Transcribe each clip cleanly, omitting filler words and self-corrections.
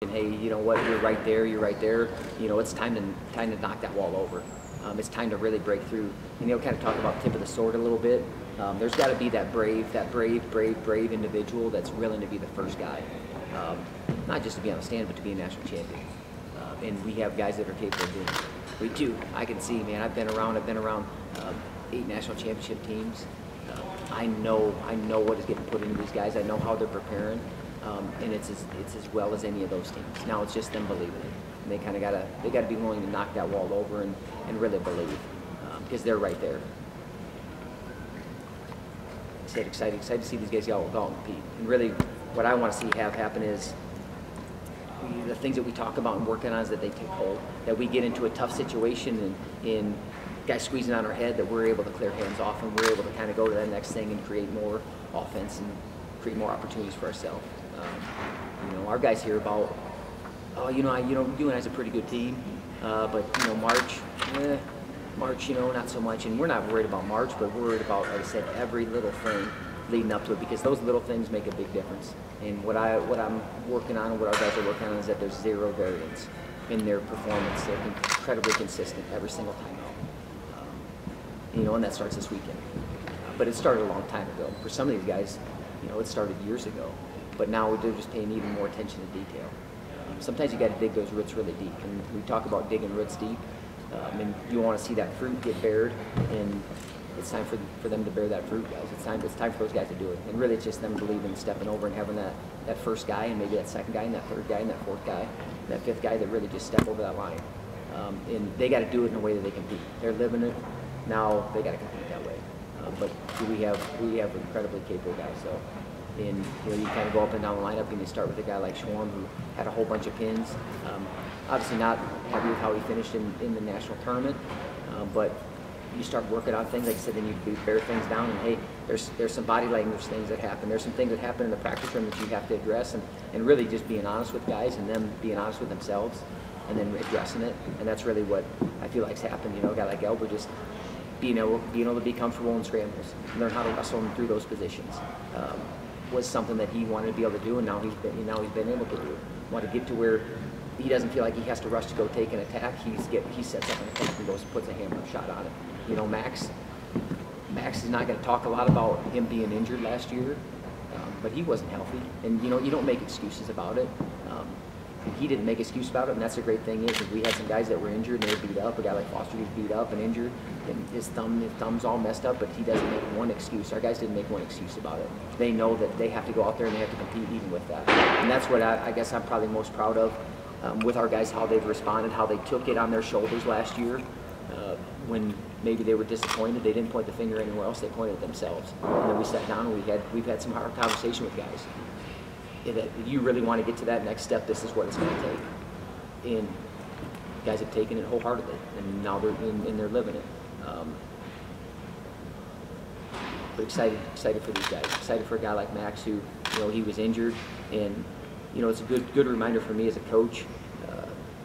And hey, you know what? You're right there. You're right there. You know, it's time to knock that wall over. It's time to really break through. And kind of talk about tip of the sword a little bit. There's got to be that brave individual that's willing to be the first guy, not just to be on the stand, but to be a national champion. And we have guys that are capable of doing it. We do. I can see, man. I've been around 8 national championship teams. I know what is getting put into these guys. I know how they're preparing, and it's as well as any of those teams. Now it's just them believing it. And they kind of gotta be willing to knock that wall over and really believe, because they're right there. I said excited to see these guys go out and compete. And really, what I want to see have happen is the things that we talk about and working on is that they take hold. That we get into a tough situation and guys squeezing on our head, that we're able to clear hands off and we're able to kind of go to that next thing and create more offense and create more opportunities for ourselves. Our guys hear about, oh, UNI's a pretty good team, but March, not so much. And we're not worried about March, but we're worried about, like I said, every little thing leading up to it, because those little things make a big difference. And what I'm working on and what our guys are working on is that there's zero variance in their performance. They're incredibly consistent every single time out. And that starts this weekend. But it started a long time ago. For some of these guys, it started years ago. But now they're just paying even more attention to detail. Sometimes you got to dig those roots really deep. And we talk about digging roots deep. And you want to see that fruit get bared, and it's time for them to bear that fruit, guys. It's time for those guys to do it. And really, it's just them believing, stepping over, and having that first guy, and maybe that second guy, and that third guy, and that fourth guy, and that fifth guy that really just step over that line. And they got to do it in a way that they compete. They're living it. Now they got to compete that way. But we have incredibly capable guys. So, and you kind of go up and down the lineup, and you start with a guy like Schwab, who had a whole bunch of pins. Obviously not happy with how he finished in the national tournament, but you start working on things, like I said, then you bear things down, and hey, there's some body language things that happen. There's some things that happen in the practice room that you have to address, and really just being honest with guys, and them being honest with themselves, and then addressing it. And that's really what I feel like's happened. A guy like Elber just being able to be comfortable in scrambles, learn how to wrestle them through those positions, was something that he wanted to be able to do, and now he's been able to do. Want to get to where he doesn't feel like he has to rush to go take an attack. He sets up an attack and goes, puts a hammer shot on it. Max is not going to talk a lot about him being injured last year, but he wasn't healthy, and you don't make excuses about it. He didn't make excuse about it, and that's the great thing is we had some guys that were injured and they were beat up. A guy like Foster was beat up and injured, and his thumb's all messed up, but he doesn't make one excuse. Our guys didn't make one excuse about it. They know that they have to go out there and they have to compete even with that, and that's what I guess I'm probably most proud of. With our guys, how they've responded, how they took it on their shoulders last year. When maybe they were disappointed, they didn't point the finger anywhere else, they pointed at themselves. And then we sat down and we've had some hard conversation with guys. That you really want to get to that next step, this is what it's going to take. And guys have taken it wholeheartedly, and now they're living it. But excited for these guys. Excited for a guy like Max, who he was injured, and it's a good reminder for me as a coach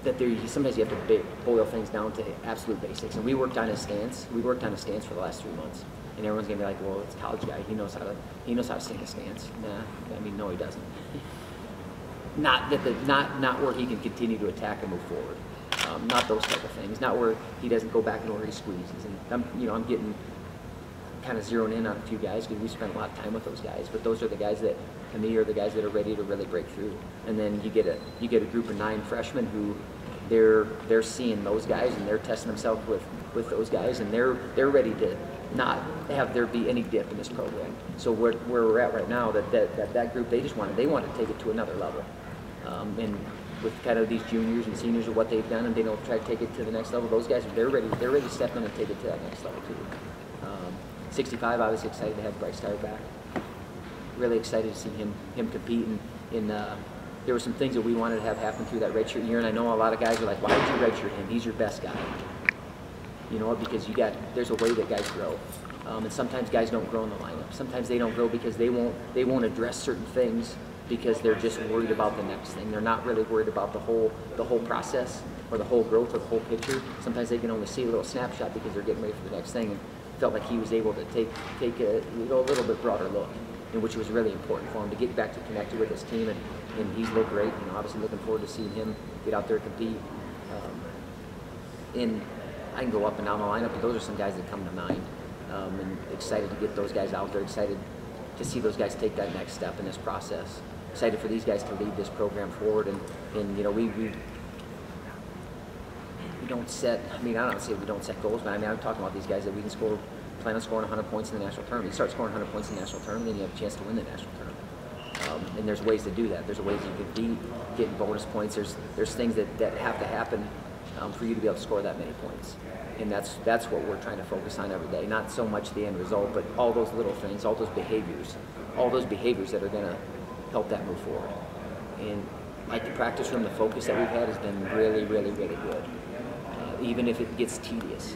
that sometimes you have to boil things down to absolute basics. And we worked on his stance. We worked on his stance for the last 3 months. And everyone's gonna be like, well, it's a college guy. He knows how to sing a stance. Nah, no, he doesn't. Not where he can continue to attack and move forward. Not those type of things. Not where he doesn't go back and where he squeezes. And I'm getting kind of zeroing in on a few guys because we spent a lot of time with those guys. But those are the guys that, to me, are the guys that are ready to really break through. And then you get a group of 9 freshmen who they're seeing those guys and they're testing themselves with those guys, and they're ready to not have there be any dip in this program. So where we're at right now, that group, they want to take it to another level. And with kind of these juniors and seniors of what they've done, and they don't try to take it to the next level, those guys, they're ready to step in and take it to that next level too. 65, I was excited to have Bryce Tyler back. Really excited to see him compete. And there were some things that we wanted to have happen through that redshirt year, and I know a lot of guys are like, why did you redshirt him? He's your best guy. You know what? Because there's a way that guys grow. And sometimes guys don't grow in the lineup. Sometimes they don't grow because they won't address certain things because they're just worried about the next thing. They're not really worried about the whole process or the whole growth or the whole picture. Sometimes they can only see a little snapshot because they're getting ready for the next thing. And felt like he was able to take a little bit broader look. and which was really important for him to get back to connected with his team, and he's looked great. You know, obviously looking forward to seeing him get out there and compete. And I can go up and down the lineup, but those are some guys that come to mind. And excited to get those guys out there, excited to see those guys take that next step in this process. Excited for these guys to lead this program forward, and you know, we don't set, I mean, I don't say we don't set goals, but I mean, I'm talking about these guys that we can plan on scoring 100 points in the national tournament. You start scoring 100 points in the national tournament, then you have a chance to win the national tournament. And there's ways to do that. There's ways you can be getting bonus points. There's things that have to happen for you to be able to score that many points. And that's what we're trying to focus on every day. Not so much the end result, but all those little things, all those behaviors that are going to help that move forward. And like the practice room, the focus that we've had has been really, really, really good. Even if it gets tedious,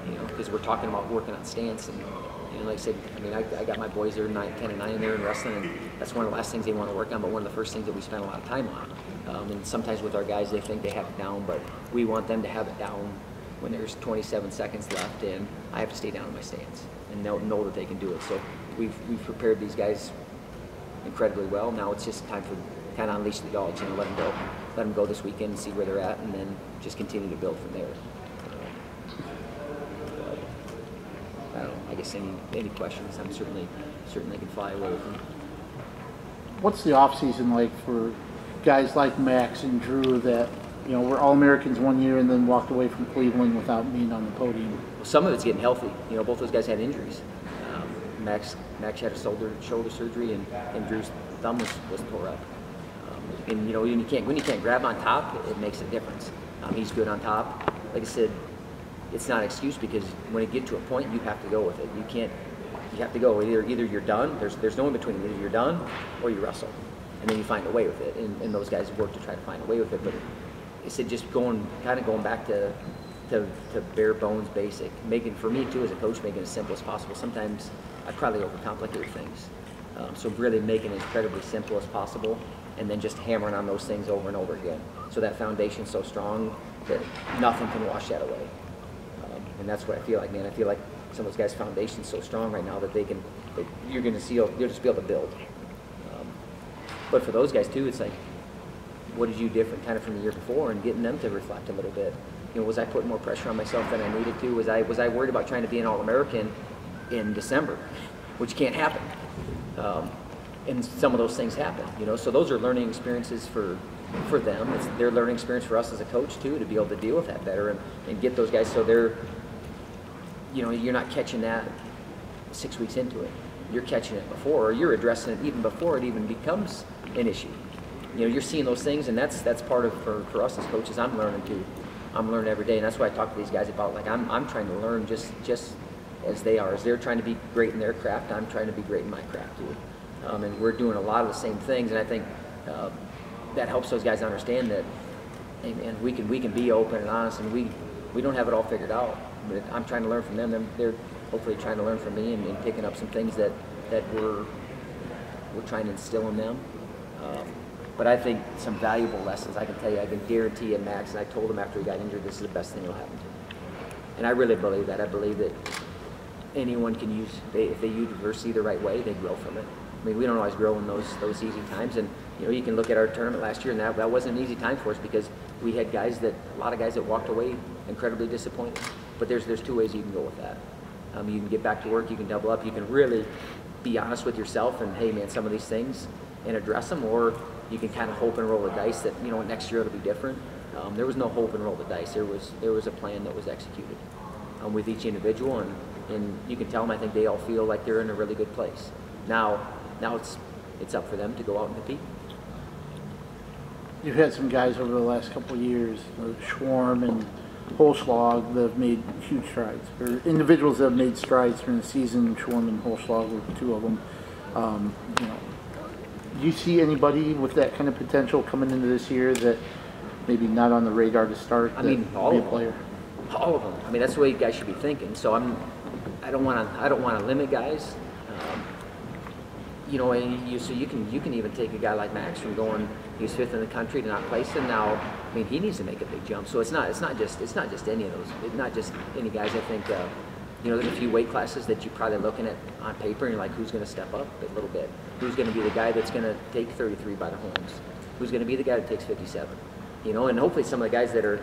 you know, because we're talking about working on stance, and you know, like I said, I mean, I got my boys there 9, 10, and 9 in there in wrestling, and that's one of the last things they want to work on, but one of the first things that we spend a lot of time on. And sometimes with our guys, they think they have it down, but we want them to have it down when there's 27 seconds left, and I have to stay down in my stance and know that they can do it. So we've prepared these guys incredibly well. Now it's just time for kind of unleash the dogs, you know, let them go this weekend and see where they're at, and then just continue to build from there. I don't know. I guess any questions, I'm certainly can fly away with them. What's the off season like for guys like Max and Drew that, you know, were All-Americans one year and then walked away from Cleveland without being on the podium? Well, some of it's getting healthy. You know, both those guys had injuries. Max had a shoulder surgery, and Drew's thumb was tore up. And you know, when you can't grab on top, it makes a difference. He's good on top. Like I said, it's not an excuse, because when it get to a point, you have to go with it. You have to go. Either you're done. There's no in between. Either you're done or you wrestle, and then you find a way with it. And those guys work to try to find a way with it. But it's just going back to bare bones basic. For me too, as a coach, making it as simple as possible. Sometimes I probably overcomplicate things. So really making it incredibly simple as possible, and then just hammering on those things over and over again. So that foundation's so strong that nothing can wash that away. And that's what I feel like, man. I feel like some of those guys' foundation's so strong right now that you'll just be able to build. But for those guys too, it's like, what did you do different kind of from the year before, and getting them to reflect a little bit. You know, was I putting more pressure on myself than I needed to? Was I worried about trying to be an All-American in December, which can't happen? And some of those things happen, you know. So those are learning experiences for them. It's their learning experience for us as a coach too, to be able to deal with that better and get those guys so they're, you know, you're not catching that 6 weeks into it. You're catching it before, or you're addressing it even before it even becomes an issue. You know, you're seeing those things, and that's part of for us as coaches. I'm learning too. I'm learning every day, and that's why I talk to these guys about, like, I'm trying to learn just as they are. As they're trying to be great in their craft, I'm trying to be great in my craft too. And we're doing a lot of the same things, and I think that helps those guys understand that, hey man, we can be open and honest, and we don't have it all figured out. But I'm trying to learn from them. They're hopefully trying to learn from me, and picking up some things that we're trying to instill in them. But I think some valuable lessons, I can tell you, I can guarantee you, Max, and I told him after he got injured, this is the best thing that'll happen to him. And I really believe that. I believe that anyone can use, if they use adversity the right way, they grow from it. I mean, we don't always grow in those easy times, and you know, you can look at our tournament last year, and that wasn't an easy time for us, because we had a lot of guys that walked away incredibly disappointed. But there's two ways you can go with that. You can get back to work, you can double up, you can really be honest with yourself, and hey man, some of these things, and address them, or you can kind of hope and roll the dice that, you know, next year it'll be different. There was no hope and roll the dice. There was a plan that was executed with each individual, and you can tell them, I think they all feel like they're in a really good place. Now it's up for them to go out and compete. You've had some guys over the last couple of years, Schwab and Holschlag, that have made huge strides, or individuals that have made strides during the season. Schwab and Holschlag were two of them. You know, do you see anybody with that kind of potential coming into this year that maybe not on the radar to start? I mean, all of them. All of them. I mean, that's the way you guys should be thinking. So I don't want to limit guys. You know, so you can even take a guy like Max from going, he was 5th in the country to not placing. Now, I mean, he needs to make a big jump. So it's not just any of those. It's not just any guys. I think You know, there's a few weight classes that you're probably looking at on paper and you're like, who's going to step up a little bit? Who's going to be the guy that's going to take 33 by the horns? Who's going to be the guy that takes 57? You know, and hopefully some of the guys that are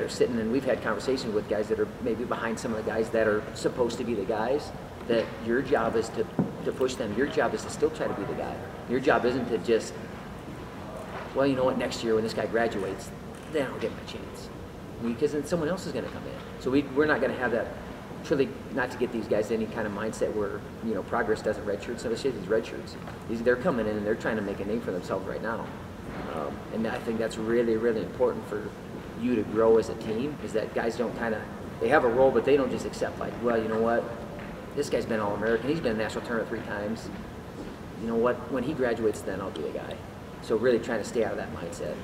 sitting, and we've had conversations with guys that are maybe behind some of the guys that are supposed to be the guys, that your job is to push them. Your job is to still try to be the guy. Your job isn't to just, well, you know what, next year when this guy graduates, then I'll get my chance. Because then someone else is going to come in. So we're not going to have that, truly, not to get these guys any kind of mindset where, you know, progress doesn't red shirts. So these red shirts, they're coming in and they're trying to make a name for themselves right now. And I think that's really, really important for you to grow as a team, is that guys don't kind of, they have a role, but they don't just accept like, well, you know what, this guy's been All-American, he's been a national tournament 3 times. You know what, when he graduates, then I'll be the guy. So really trying to stay out of that mindset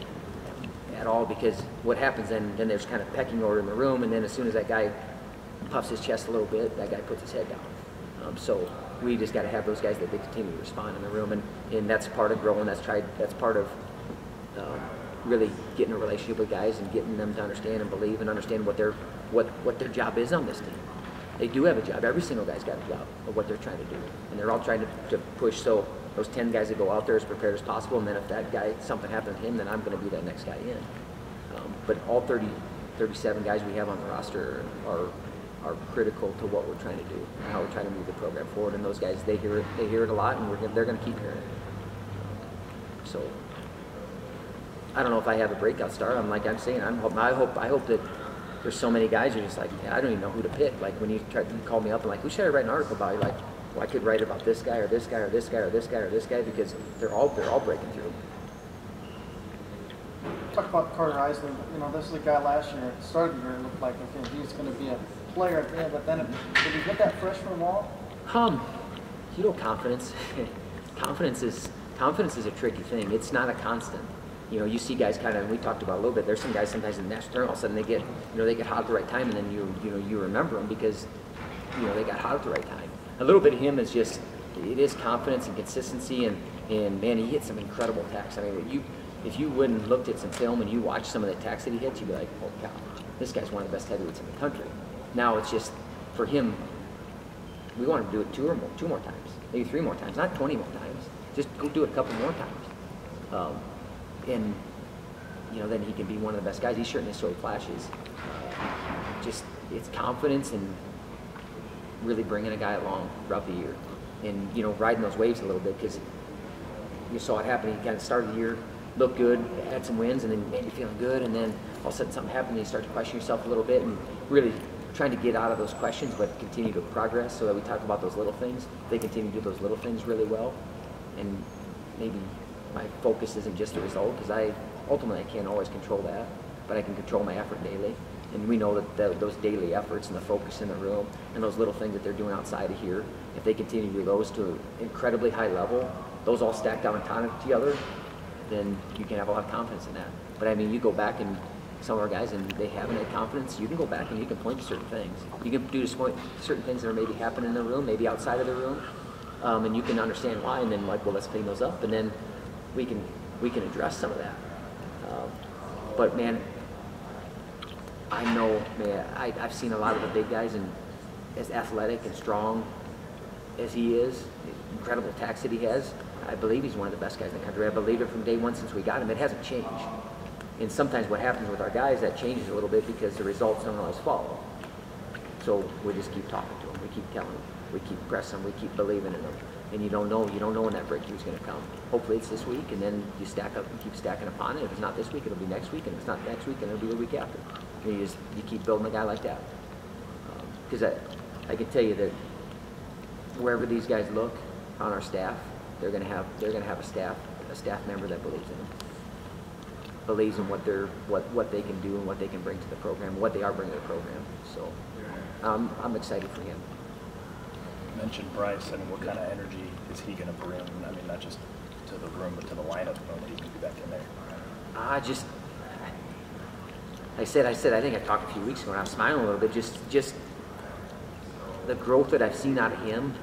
at all, because what happens then there's kind of pecking order in the room, and then as soon as that guy puffs his chest a little bit, that guy puts his head down. So we just got to have those guys that they continue to respond in the room, and that's part of growing. That's part of really getting a relationship with guys and getting them to understand and believe and understand what their job is on this team. They do have a job. Every single guy's got a job of what they're trying to do, and they're all trying to push. So those 10 guys that go out there as prepared as possible, and then if that guy, something happens to him, then I'm going to be that next guy in. But all 37 guys we have on the roster are critical to what we're trying to do and how we're trying to move the program forward. And those guys, they hear it a lot, and they're going to keep hearing it. So I don't know if I have a breakout star. I'm saying, I hope that there's so many guys you're just like, yeah, I don't even know who to pick. Like when you call me up and like, who should I write an article about? You're like, well, I could write about this guy or this guy or this guy or this guy or this guy, because they're all breaking through. Talk about Carter Isley. You know, this is a guy last year at the start of the year. It looked like, okay, he's going to be a player at the end, but then did he hit that freshman wall? You know, confidence. Confidence is a tricky thing. It's not a constant. You know, you see guys kind of, we talked about a little bit, there's some guys sometimes in the national tournament, all of a sudden they get hot at the right time, and then you remember them because, you know, they got hot at the right time. A little bit of him is just, it is confidence and consistency, and man, he hit some incredible tacks. I mean, if you wouldn't looked at some film and you watched some of the tacks that he hits, you'd be like, oh cow, this guy's one of the best heavyweights in the country. Now it's just, for him, we want him to do it two more times, maybe 3 more times, not 20 more times. Just go do it a couple more times. And, you know, then he can be one of the best guys. He certainly showed flashes. Just, it's confidence and really bringing a guy along throughout the year. And, you know, riding those waves a little bit, because you saw it happen. He kind of started the year, looked good, had some wins, and then made you feeling good. And then all of a sudden something happened, and you start to question yourself a little bit, and really trying to get out of those questions, but continue to progress, so that we talk about those little things. They continue to do those little things really well. And maybe my focus isn't just the result, because ultimately I can't always control that, but I can control my effort daily. And we know that those daily efforts and the focus in the room and those little things that they're doing outside of here, if they continue to do those to an incredibly high level, those all stack down on top of each other, then you can have a lot of confidence in that. But I mean, you go back and some of our guys, and they haven't had confidence, you can go back and you can point to certain things. You can do certain things that are maybe happening in the room, maybe outside of the room, and you can understand why, and then like, well, let's clean those up, and then we can address some of that. But man, I know, man, I've seen a lot of the big guys, and as athletic and strong as he is, incredible attacks that he has, I believe he's one of the best guys in the country. I believe it from day one since we got him. It hasn't changed. And sometimes what happens with our guys, that changes a little bit because the results don't always follow. So we just keep talking to them. We keep telling them. We keep pressing them. We keep believing in them. And you don't know when that breakthrough is going to come. Hopefully it's this week, and then you stack up and keep stacking upon it. If it's not this week, it'll be next week, and if it's not next week, then it'll be the week after. And you keep building a guy like that. Because I can tell you that wherever these guys look on our staff, they're going to have a staff member that believes in them, believes in what they can do and what they can bring to the program, what they are bringing to the program. So I'm excited for him. You mentioned Bryce. I mean, what kind of energy is he going to bring? I mean, not just to the room, but to the lineup when he can be back in there. I said, I think I talked a few weeks ago, and I'm smiling a little bit. Just the growth that I've seen out of him,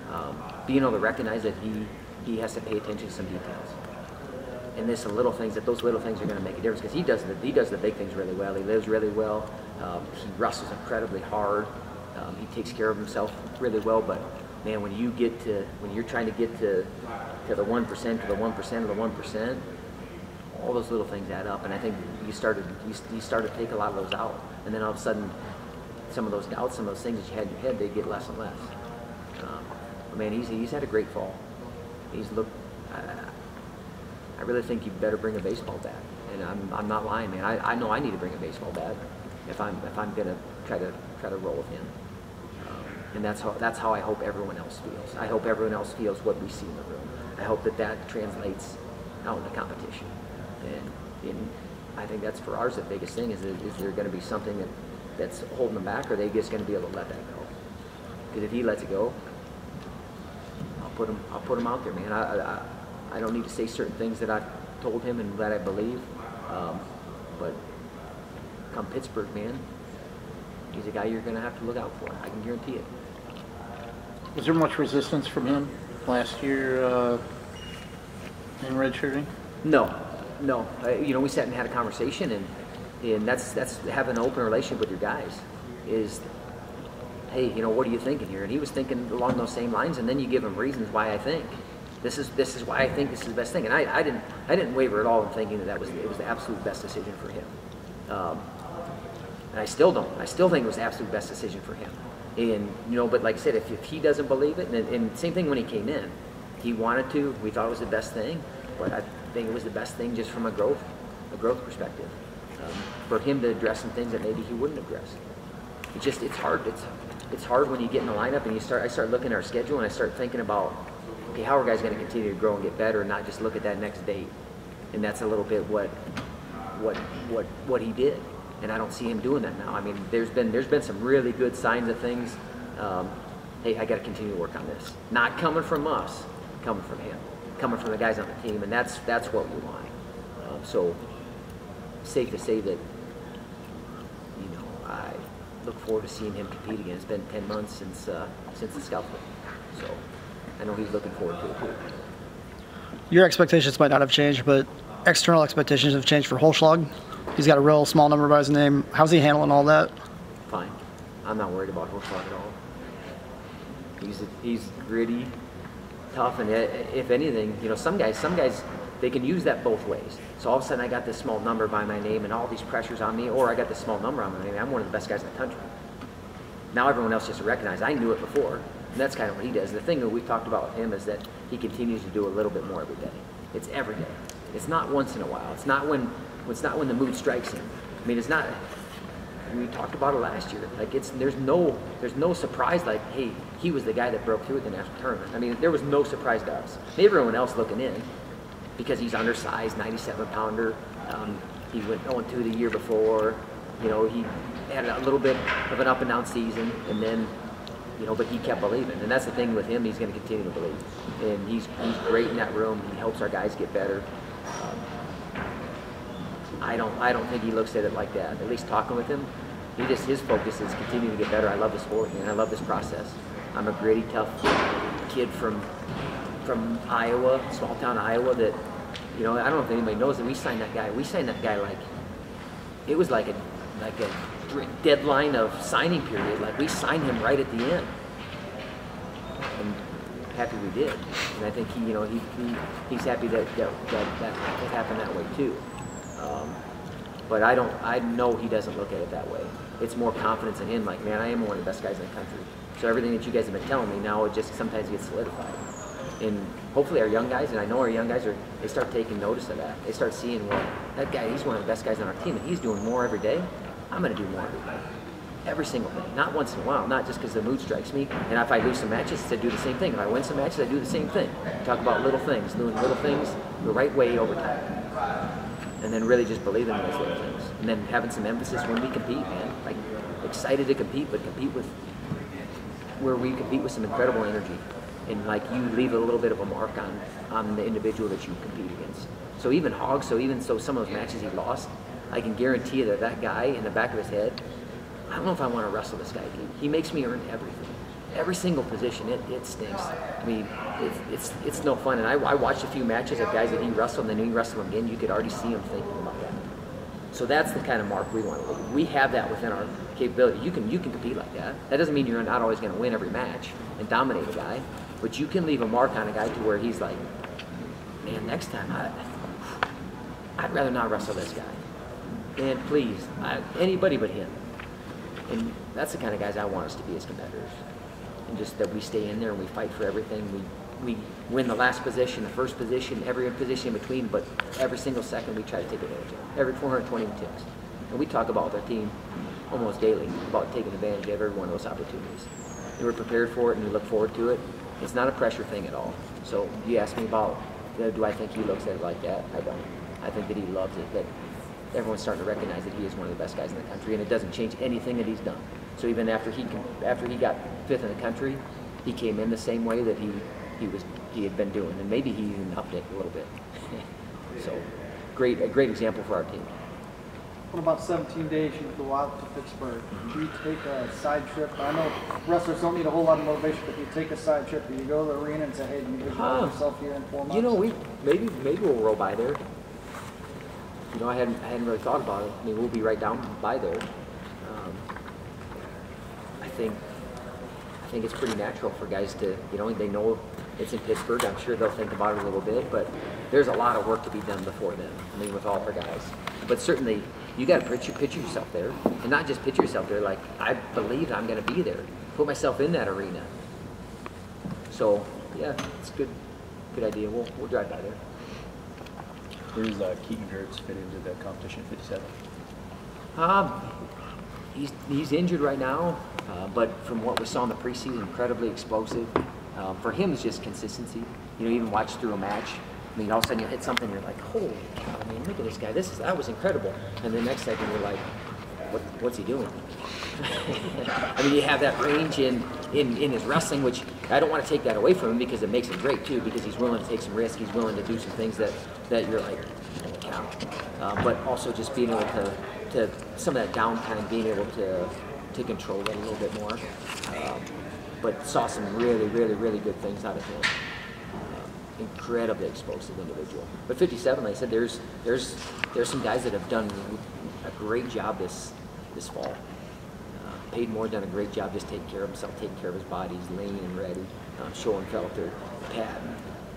being able to recognize that he has to pay attention to some details, and there's some little things, those little things are going to make a difference, because he does the big things really well. He lives really well. He wrestles incredibly hard. He takes care of himself really well, but man, when you're trying to get to the 1%, to the 1% of the 1%, all those little things add up. And I think you start to take a lot of those out, and then all of a sudden, some of those doubts, some of those things that you had in your head, they get less and less. But man, he's had a great fall. He's looked. I really think you better bring a baseball bat, and I'm not lying, man. I know I need to bring a baseball bat if I'm gonna try to roll with him. And that's how I hope everyone else feels. I hope everyone else feels what we see in the room. I hope that translates out in the competition. And I think that's for ours the biggest thing is there going to be something that's holding them back, or are they just going to be able to let that go? Because if he lets it go, I'll put him out there, man. I don't need to say certain things that I've told him and that I believe, but come Pittsburgh, man, he's a guy you're going to have to look out for. I can guarantee it. Was there much resistance from him last year in redshirting? No. We sat and had a conversation, and that's having an open relationship with your guys. Is, hey, what are you thinking here? And he was thinking along those same lines, and then you give him reasons why I think this is why I think this is the best thing. And I didn't waver at all in thinking that it was the absolute best decision for him. And I still don't. I still think it was the absolute best decision for him. And but like I said, if he doesn't believe it, and same thing when he came in, he wanted to. We thought it was the best thing, but I think it was the best thing just from a growth perspective, for him to address some things that maybe he wouldn't address. It's hard. It's hard when you get in the lineup and I start looking at our schedule and I start thinking about, okay, how are guys going to continue to grow and get better and not just look at that next date? And that's a little bit what he did. And I don't see him doing that now. I mean, there's been some really good signs of things. Hey, I got to continue to work on this. Not coming from us, coming from him, coming from the guys on the team, and that's what we want. So, safe to say that I look forward to seeing him compete again. It's been 10 months since the scuffle, so I know he's looking forward to it too. Your expectations might not have changed, but external expectations have changed for Holschlag. He's got a real small number by his name. How's he handling all that? Fine. I'm not worried about Holschlag at all. He's gritty, tough, and if anything, some guys they can use that both ways. So all of a sudden I got this small number by my name and all these pressures on me, or I got this small number on my name. I'm one of the best guys in the country. Now everyone else just recognizes I knew it before, and that's kind of what he does. The thing that we've talked about with him is that he continues to do a little bit more every day. It's every day. It's not once in a while. It's not when the mood strikes him. I mean, it's not. We talked about it last year. Like there's no surprise. Like, hey, he was the guy that broke through at the national tournament. I mean, there was no surprise to us. Maybe everyone else looking in, because he's undersized, 97-pounder. He went 0-2 the year before. He had a little bit of an up and down season, and then, but he kept believing. And that's the thing with him. He's going to continue to believe, and he's great in that room. He helps our guys get better. I don't think he looks at it like that. At least talking with him, his focus is continuing to get better. I love the sport, man. I love this process. I'm a gritty, tough kid from Iowa, small town Iowa. That I don't know if anybody knows that we signed that guy. We signed that guy like it was like a deadline of signing period. Like we signed him right at the end, and happy we did. And I think he's happy that happened that way too. But I know he doesn't look at it that way. It's more confidence in him. Like, man, I am one of the best guys in the country. So everything that you guys have been telling me now, it just sometimes gets solidified. And hopefully our young guys, and I know our young guys they start taking notice of that. They start seeing, well, that guy, he's one of the best guys on our team, and he's doing more every day. I'm going to do more every day. Every single day. Not once in a while. Not just because the mood strikes me. And if I lose some matches, I do the same thing. If I win some matches, I do the same thing. Talk about little things, doing little things the right way over time. And then really just believing in those little things. And then having some emphasis when we compete, man. Like, excited to compete, but compete with where we compete with some incredible energy. And like you leave a little bit of a mark on the individual that you compete against. So even Hogg, so some of those matches he lost, I can guarantee you that guy in the back of his head, I don't know if I want to wrestle this guy, dude. He makes me earn everything. Every single position, it stinks. I mean, it's no fun. And I watched a few matches of guys that he wrestled, and then he wrestled them again. You could already see him thinking about that. So that's the kind of mark we want to leave. We have that within our capability. You can compete like that. That doesn't mean you're not always going to win every match and dominate a guy, but you can leave a mark on a guy to where he's like, man, next time I'd rather not wrestle this guy. And please, anybody but him. And that's the kind of guys I want us to be as competitors. And just that we stay in there and we fight for everything. We win the last position, the first position, every position in between, but every single second we try to take advantage of it. Every 420 ticks. And we talk about with our team almost daily about taking advantage of every one of those opportunities. And we're prepared for it and we look forward to it. It's not a pressure thing at all. So you ask me about, do I think he looks at it like that? I don't. I think that he loves it, that everyone's starting to recognize that he is one of the best guys in the country, and it doesn't change anything that he's done. So even after he got 5th in the country, he came in the same way that he had been doing, and maybe he even upped it a little bit. So a great example for our team. What about 17 days you go out to Pittsburgh? Do you take a side trip? I know wrestlers don't need a whole lot of motivation, but do you take a side trip? Do you go to the arena and say, hey, do you visualize yourself here in 4 months? You know, maybe we'll roll by there. You know, I hadn't really thought about it. I mean, we'll be right down by there. I think it's pretty natural for guys to, you know, they know it's in Pittsburgh. I'm sure they'll think about it a little bit, but there's a lot of work to be done before then. I mean, with all of our guys. But certainly, you got to picture yourself there, and not just picture yourself there. Like, I believe I'm going to be there. Put myself in that arena. So yeah, it's a good idea. We'll drive by there. Where does Keaton Gertz fit into the competition 57? He's injured right now, but from what we saw in the preseason, incredibly explosive. For him, it's just consistency. You know, even watch through a match. I mean, all of a sudden you hit something, you're like, holy cow! I mean, look at this guy. That was incredible. And the next second you're like, what's he doing? I mean, you have that range in his wrestling, which I don't want to take that away from him because it makes him great too. Because he's willing to take some risks. He's willing to do some things that you're like, holy cow. But also just being able to some of that downtime, being able to control it a little bit more. But saw some really good things out of him. Incredibly explosive individual. But 57, like I said, there's some guys that have done a great job this fall. Paid Moore done a great job just taking care of himself, taking care of his body. He's lean and ready. Schoenfelter, Pat,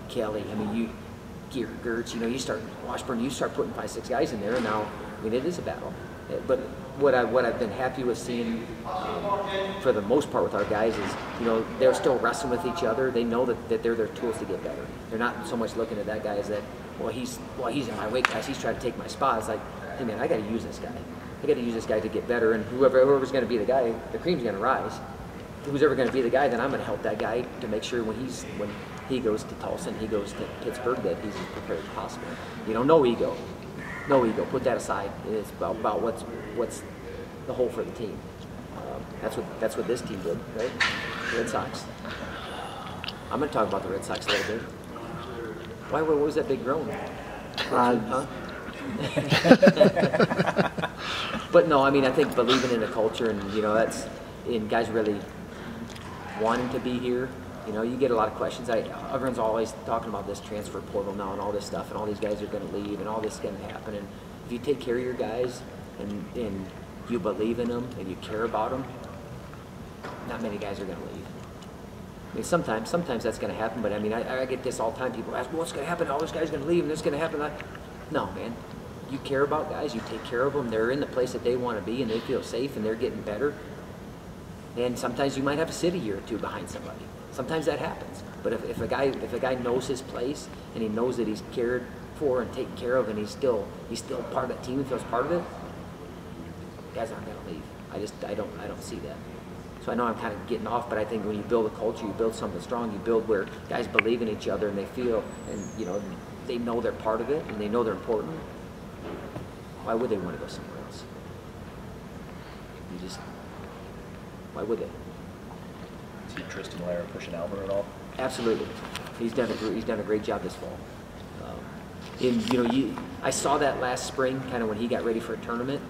Kelly. I mean, Gertz. You know, you start Washburn. You start putting 5-6 guys in there, and now I mean it is a battle. But what I've been happy with seeing for the most part with our guys is, you know, they're still wrestling with each other. They know that they're their tools to get better. They're not so much looking at that guy as that, he's in my weight class, he's trying to take my spot. It's like, hey man, I got to use this guy. I got to use this guy to get better. And whoever's going to be the guy, the cream's going to rise. Who's ever going to be the guy, then I'm going to help that guy to make sure when he goes to Tulsa and he goes to Pittsburgh that he's as prepared as possible. You know, no ego. No ego. Put that aside. It's about what's the whole for the team. That's what this team did, right? The Red Sox. I'm going to talk about the Red Sox a little bit. What was that big groan? Huh? But no, I mean, I think believing in the culture and, you know, that's in guys really wanting to be here. You know, you get a lot of questions. Everyone's always talking about this transfer portal now and all this stuff, and all these guys are going to leave, and all this is going to happen. And if you take care of your guys and you believe in them and you care about them, not many guys are going to leave. I mean, sometimes that's going to happen, but I mean, I get this all the time. People ask, well, what's going to happen? All this guy's going to leave, and this is going to happen. No, man. You care about guys. You take care of them. They're in the place that they want to be, and they feel safe, and they're getting better. And sometimes you might have to sit a year or two behind somebody. Sometimes that happens. But if a guy knows his place and he knows that he's cared for and taken care of, and he's still part of that team and feels part of it, guys aren't going to leave. I don't see that. So I know I'm kind of getting off, but I think when you build a culture, you build something strong. You build where guys believe in each other and they feel, and you know, they know they're part of it and they know they're important. Why would they want to go somewhere else? Why would they? See Tristan Lara pushing Albert at all? Absolutely, he's done a great job this fall. I saw that last spring, kind of when he got ready for a tournament.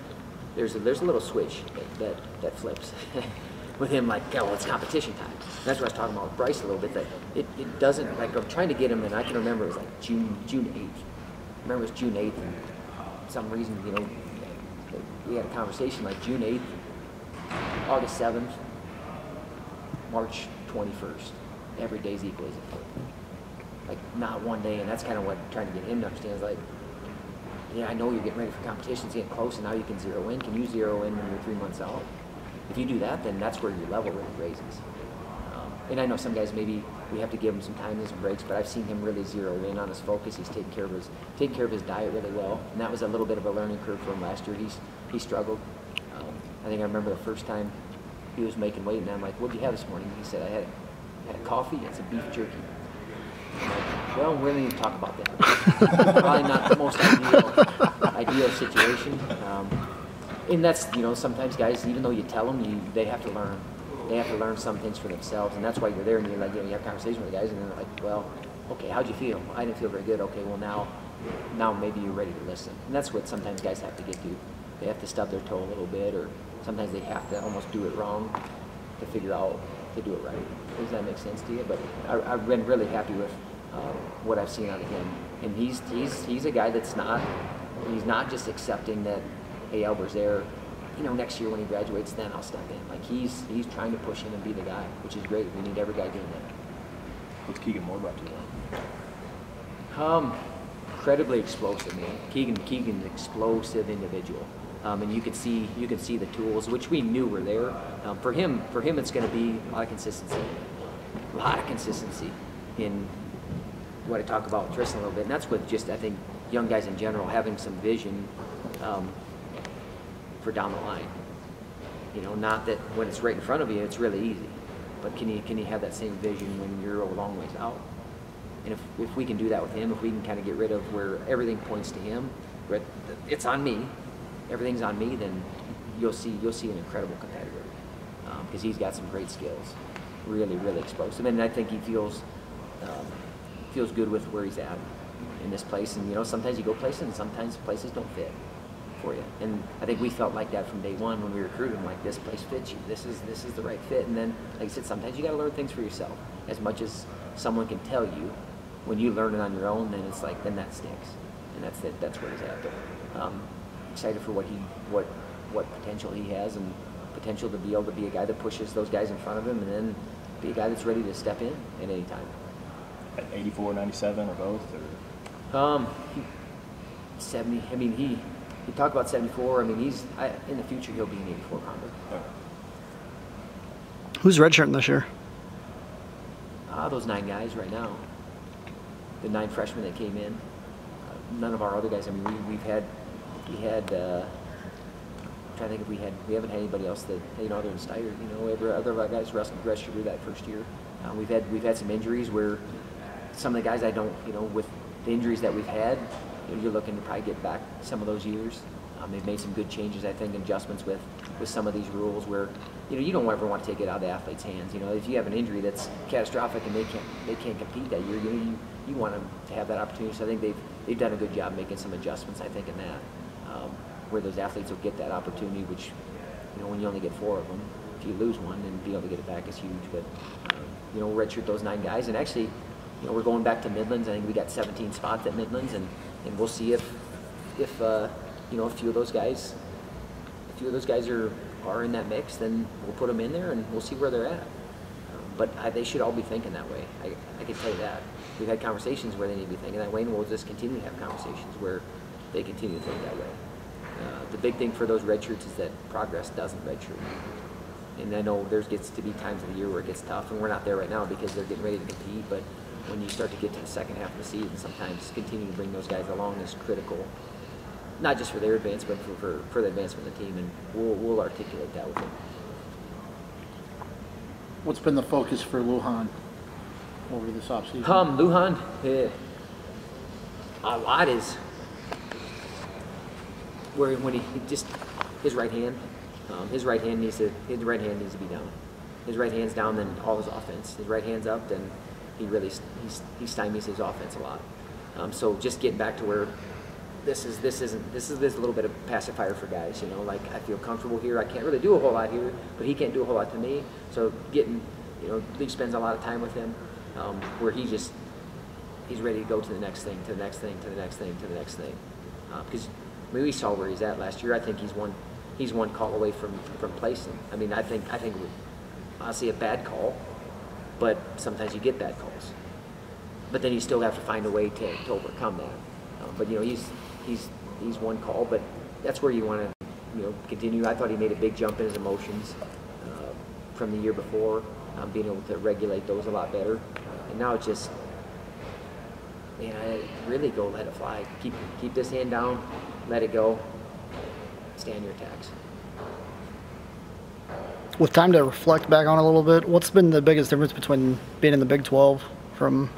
There's a little switch that flips with him, like, oh, well, it's competition time. And that's what I was talking about with Bryce a little bit. That it doesn't, like, I'm trying to get him, and I can remember it was like June 8th. I remember it was June 8th, and for some reason, you know, we had a conversation like June 8th, August 7th, March 21st. Every day's equally as important. Like, not one day, and that's kind of what I'm trying to get him to understand is like, yeah, I know you're getting ready for competitions, getting close, and now you can zero in. Can you zero in when you're 3 months out? If you do that, then that's where your level really raises. And I know some guys, maybe we have to give him some time and some breaks, but I've seen him really zero in on his focus. He's taking care of his diet really well, and that was a little bit of a learning curve for him last year. He struggled. I think I remember the first time he was making weight, and I'm like, "What did you have this morning?" He said, "I had a coffee and some beef jerky." I'm like, well, we don't need to talk about that. Probably not the most ideal situation. And that's, sometimes guys, even though you tell them, they have to learn. They have to learn some things for themselves, and that's why you're there and you're like, you have conversation with the guys, and they're like, well, okay, how'd you feel? I didn't feel very good. Okay, well now maybe you're ready to listen. And that's what sometimes guys have to get to. They have to stub their toe a little bit, or sometimes they have to almost do it wrong to figure out to do it right. Does that make sense to you? But I've been really happy with what I've seen out of him, and he's a guy that's not just accepting that, hey, Albert's there, next year when he graduates, then I'll step in. Like he's trying to push in and be the guy, which is great. We need every guy doing that. What's Keegan more about you? Incredibly explosive, man. Keegan's explosive individual. And you could see the tools, which we knew were there. For him, it's going to be a lot of consistency in what I talk about with Tristan a little bit. And that's what just, I think, young guys in general, having some vision for down the line. Not that when it's right in front of you, it's really easy. But can you have that same vision when you're a long ways out? And if we can do that with him, if we can kind of get rid of where everything points to him, where it's on me, everything's on me, then you'll see an incredible competitor, because he's got some great skills, really, really explosive, and I think he feels good with where he's at in this place. And sometimes you go places, and sometimes places don't fit for you. And I think we felt like that from day one when we recruited him. Like, this place fits you. This is the right fit. And then, like I said, sometimes you got to learn things for yourself. As much as someone can tell you, when you learn it on your own, then it's like, then that sticks, and that's it. That's where he's at. But excited for what potential he has, and potential to be able to be a guy that pushes those guys in front of him, and then be a guy that's ready to step in at any time. At 84, 97, or both? Or? 70. I mean, he talked about 74. I mean, in the future he'll be an 84 pounder. Okay. Who's redshirting this year? Those 9 guys right now. The 9 freshmen that came in. None of our other guys. I mean, we had. I'm trying to think if we haven't had anybody else that, other than Steyer. Every other guys redshirted that first year. We've had some injuries where some of the guys I don't, with the injuries that we've had, you're looking to probably get back some of those years. They've made some good changes, I think, adjustments with some of these rules where, you don't ever want to take it out of the athlete's hands. If you have an injury that's catastrophic and they can't compete that year, you want them to have that opportunity. So I think they've done a good job making some adjustments, I think, in that, where those athletes will get that opportunity, which, when you only get 4 of them, if you lose one, then being able to get it back is huge. But, redshirt those 9 guys. And actually, we're going back to Midlands. I think we got 17 spots at Midlands, and we'll see if a few of those guys are in that mix, then we'll put them in there and we'll see where they're at. But they should all be thinking that way. I can tell you that. We've had conversations where they need to be thinking that way, and we'll just continue to have conversations where they continue to think that way. The big thing for those red shirts is that progress doesn't redshirt. And I know there gets to be times of the year where it gets tough, and we're not there right now because they're getting ready to compete, but when you start to get to the second half of the season, sometimes continuing to bring those guys along is critical, not just for their advancement, but for the advancement of the team, and we'll articulate that with them. What's been the focus for Lujan over this offseason? Lujan, a lot is where when he just his right hand needs to be down. His right hand's down, then all his offense. His right hand's up, then he stymies his offense a lot. So just getting back to where this is a little bit of pacifier for guys. Like, I feel comfortable here. I can't really do a whole lot here, but he can't do a whole lot to me. So Lee spends a lot of time with him, where he's ready to go to the next thing, to the next thing, to the next thing, to the next thing. Because we saw where he's at last year. I think he's he's one call away from placing. I mean, I think honestly a bad call, but sometimes you get bad calls. But then you still have to find a way to overcome that. But you know, he's one call, but that's where you want to, you know, continue. I thought he made a big jump in his emotions from the year before, being able to regulate those a lot better. And now it's just, man, really go let it fly. Keep this hand down, let it go, stay on your attacks. With time to reflect back on a little bit, what's been the biggest difference between being in the Big 12 from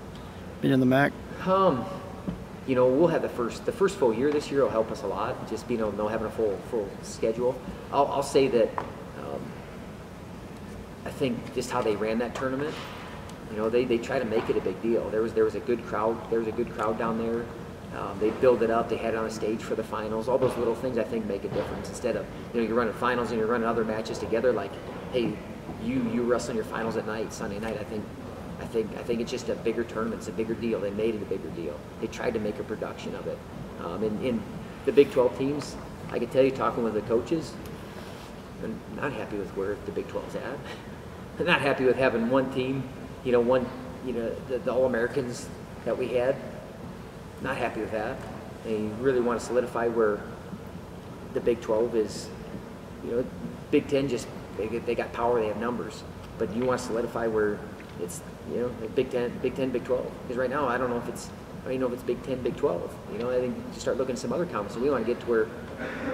being in the MAC? You know, we'll have the first full year this year will help us a lot. Just being able to know having a full schedule. I'll say that I think just how they ran that tournament. You know, they try to make it a big deal. There was a good crowd. There was a good crowd down there. They build it up. They had it on a stage for the finals. All those little things I think make a difference. Instead of, you know, you're running finals and you're running other matches together. Like, hey, you wrestling your finals at night, Sunday night. I think it's just a bigger tournament. It's a bigger deal. They made it a bigger deal. They tried to make a production of it. In the Big 12 teams, I can tell you, talking with the coaches, they're not happy with where the Big 12's at. They're not happy with having one team. You know, the All-Americans that we had. Not happy with that. They really want to solidify where the Big 12 is. You know, Big 10 just they got power, they have numbers, but you want to solidify where it's, you know, Big 10, Big 12. Because right now I don't even know if it's Big 10, Big 12. You know, I think you start looking at some other conferences. We want to get to where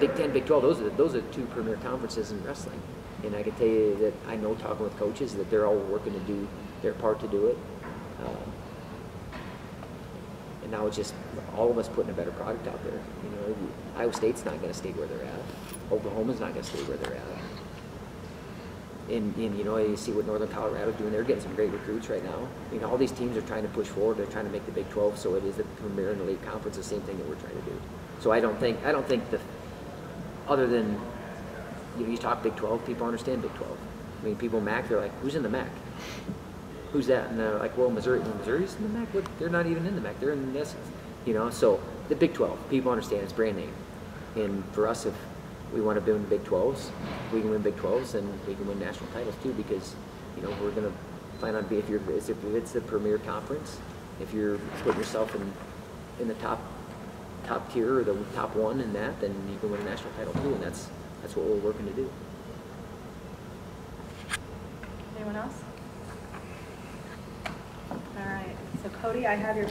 Big 10, Big 12. Those are the two premier conferences in wrestling. And I can tell you that I know, talking with coaches, that they're all working to do their part to do it. And now it's just all of us putting a better product out there. You know, Iowa State's not going to stay where they're at. Oklahoma's not going to stay where they're at. And you know, you see what Northern Colorado's doing. They're getting some great recruits right now. You know, all these teams are trying to push forward. They're trying to make the Big 12 so it is the premier and elite conference. The same thing that we're trying to do. So I don't think the other than, you know, you talk Big 12, people understand Big 12. I mean, people MAC, they're like, who's in the MAC? Who's that? And they're like, well, Missouri. Well, Missouri's in the MAC. What? They're not even in the MAC. They're in the SEC. You know, so the Big 12, people understand it's brand name. And for us, if we want to win Big 12s, we can win Big 12s, and we can win national titles too, because, you know, we're going to plan on being, if it's the premier conference, if you're putting yourself in the top tier or the top one in that, then you can win a national title too, and that's what we're working to do. Anyone else? All right. So Cody, I have your